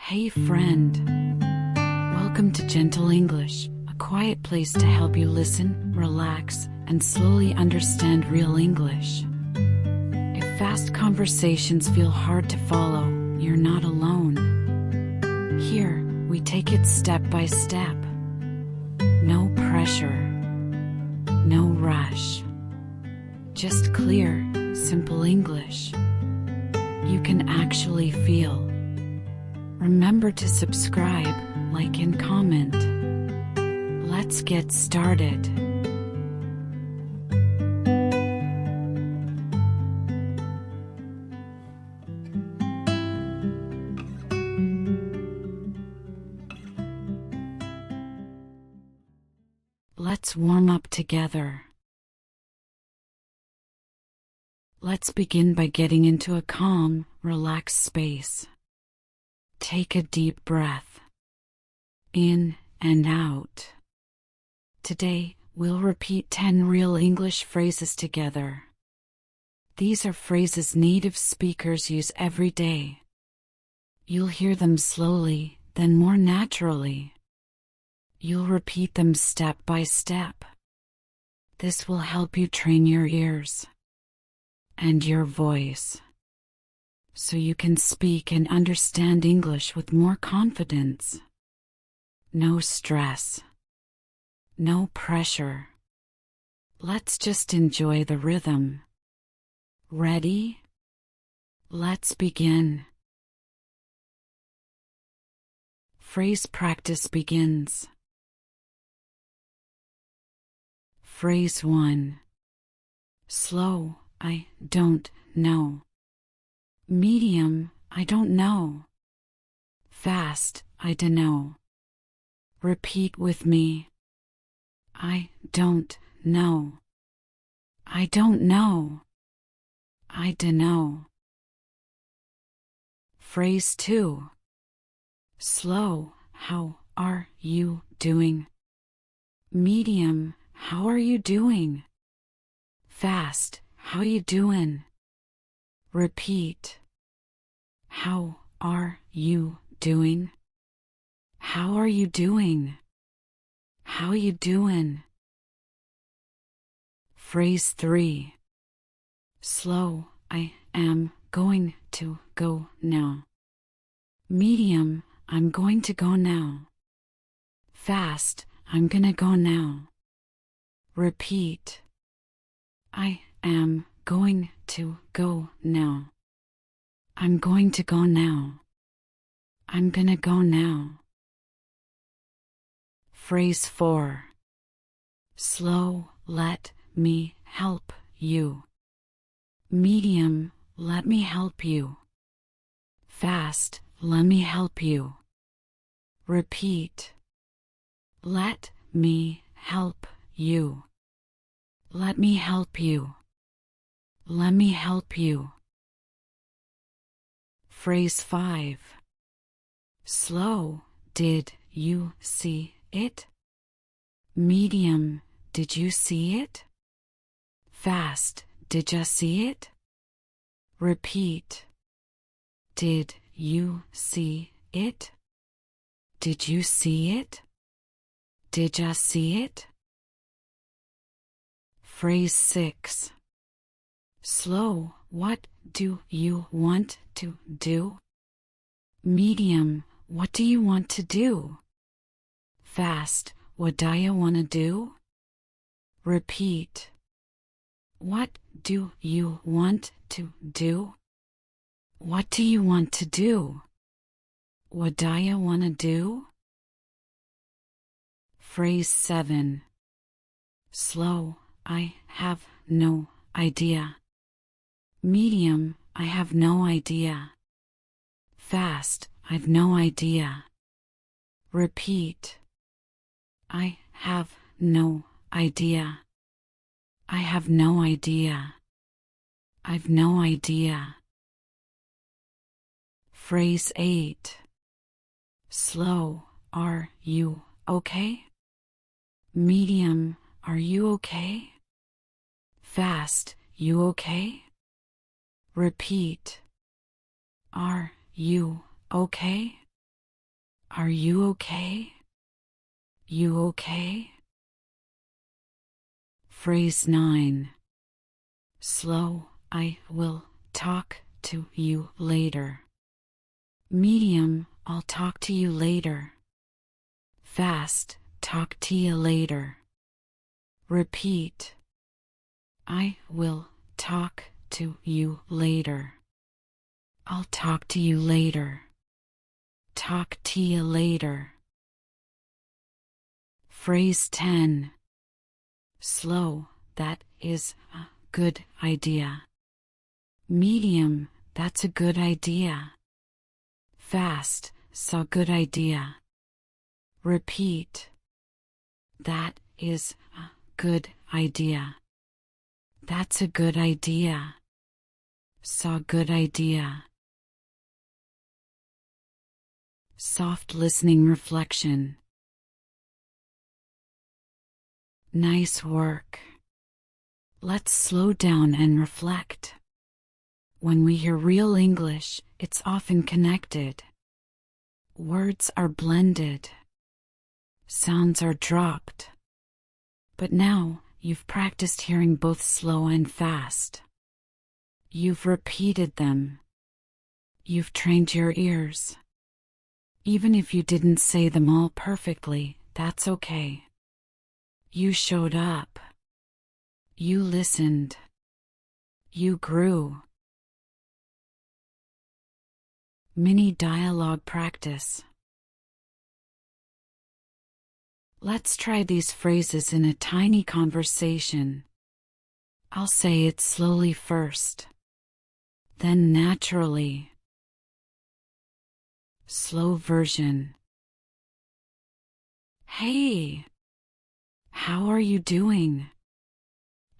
Hey friend, welcome to Gentle English, a quiet place to help you listen, relax, and slowly understand real English. If fast conversations feel hard to follow, you're not alone. Here, we take it step by step. No pressure, no rush. Just clear, simple English you can actually feel. Remember to subscribe, like, and comment. Let's get started. Let's warm up together. Let's begin by getting into a calm, relaxed space. Take a deep breath. In and out. Today, we'll repeat 10 real English phrases together. These are phrases native speakers use every day. You'll hear them slowly, then more naturally. You'll repeat them step by step. This will help you train your ears and your voice, so you can speak and understand English with more confidence. No stress. No pressure. Let's just enjoy the rhythm. Ready? Let's begin. Phrase practice begins. Phrase 1. Slow, I don't know. Medium, I don't know. Fast, I dunno. Repeat with me. I don't know. I don't know. I dunno. Phrase 2. Slow, how are you doing? Medium, how are you doing? Fast, how you doing? Repeat. How are you doing? How are you doing? How you doing? Phrase 3. Slow, I am going to go now. Medium, I'm going to go now. Fast, I'm gonna go now. Repeat. I am going to go now. I'm going to go now. I'm gonna go now. Phrase 4. Slow, let me help you. Medium, let me help you. Fast, let me help you. Repeat. Let me help you. Let me help you. Let me help you. Phrase 5. Slow, did you see it? Medium, did you see it? Fast, did ya see it? Repeat. Did you see it? Did you see it? Did ya see it? Phrase 6. Slow, what do you want to do? Medium, what do you want to do? Fast, what do you want to do? Repeat. What do you want to do? What do you want to do? What do you want to do? Phrase 7. Slow, I have no idea. Medium, I have no idea. Fast, I've no idea. Repeat. I have no idea. I have no idea. I've no idea. Phrase 8. Slow, are you okay? Medium, are you okay? Fast, you okay? Repeat. Are you okay? Are you okay? You okay? Phrase 9. Slow, I will talk to you later. Medium, I'll talk to you later. Fast, talk to you later. Repeat. I will talk to you later. I'll talk to you later. Talk to you later. Phrase 10. Slow, that is a good idea. Medium, that's a good idea. Fast, so good idea. Repeat. That is a good idea. That's a good idea. So good idea. Soft listening reflection. Nice work. Let's slow down and reflect. When we hear real English, it's often connected. Words are blended. Sounds are dropped. But now, you've practiced hearing both slow and fast. You've repeated them. You've trained your ears. Even if you didn't say them all perfectly, that's okay. You showed up. You listened. You grew. Mini dialogue practice. Let's try these phrases in a tiny conversation. I'll say it slowly first, then naturally. Slow version. Hey, how are you doing?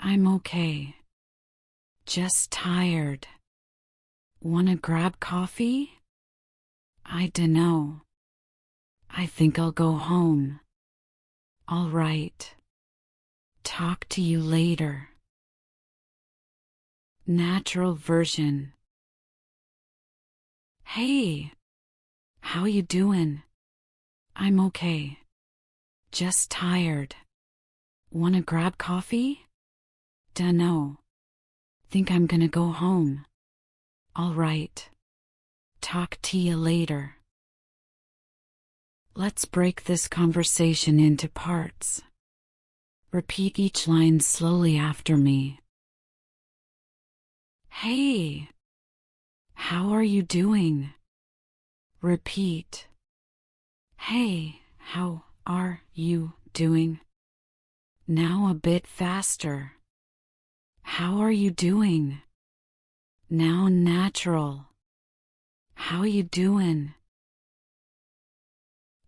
I'm okay. Just tired. Wanna grab coffee? I dunno. I think I'll go home. All right. Talk to you later. Natural version. Hey, how you doing? I'm okay. Just tired. Wanna grab coffee? Dunno. Think I'm gonna go home. All right. Talk to you later. Let's break this conversation into parts. Repeat each line slowly after me. Hey, how are you doing? Repeat. Hey, how are you doing? Now a bit faster. How are you doing? Now natural. How you doing?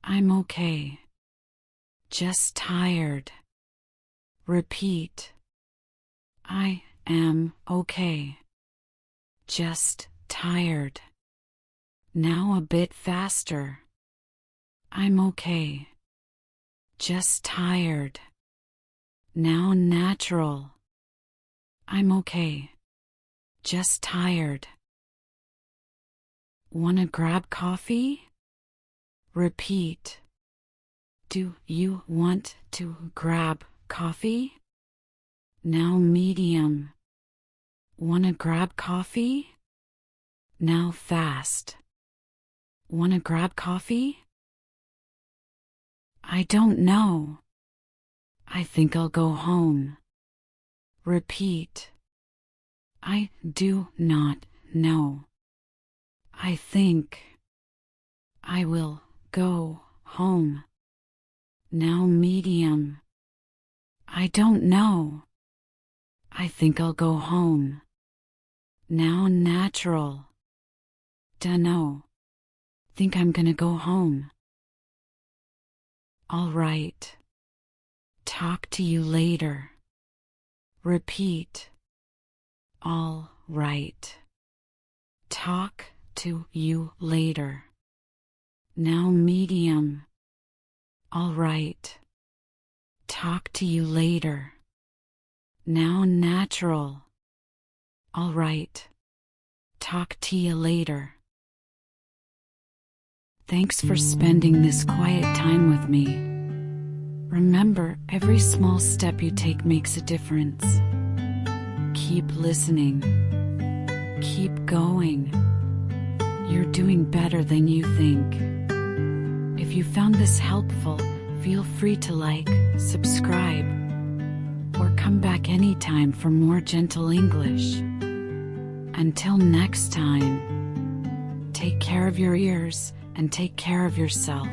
I'm okay. Just tired. Repeat. I am okay. Just tired. Now a bit faster. I'm okay. Just tired. Now natural. I'm okay. Just tired. Wanna grab coffee? Repeat. Do you want to grab coffee? Now medium. Wanna grab coffee? Now fast. Wanna grab coffee? I don't know. I think I'll go home. Repeat. I do not know. I think I will go home. Now medium. I don't know. I think I'll go home. Now natural. Dunno. Think I'm gonna go home. All right. Talk to you later. Repeat. All right. Talk to you later. Now medium. All right. Talk to you later. Now natural. All right. Talk to you later. Thanks for spending this quiet time with me. Remember, every small step you take makes a difference. Keep listening. Keep going. You're doing better than you think. If you found this helpful, feel free to like, subscribe, or come back anytime for more gentle English. Until next time, take care of your ears and take care of yourself.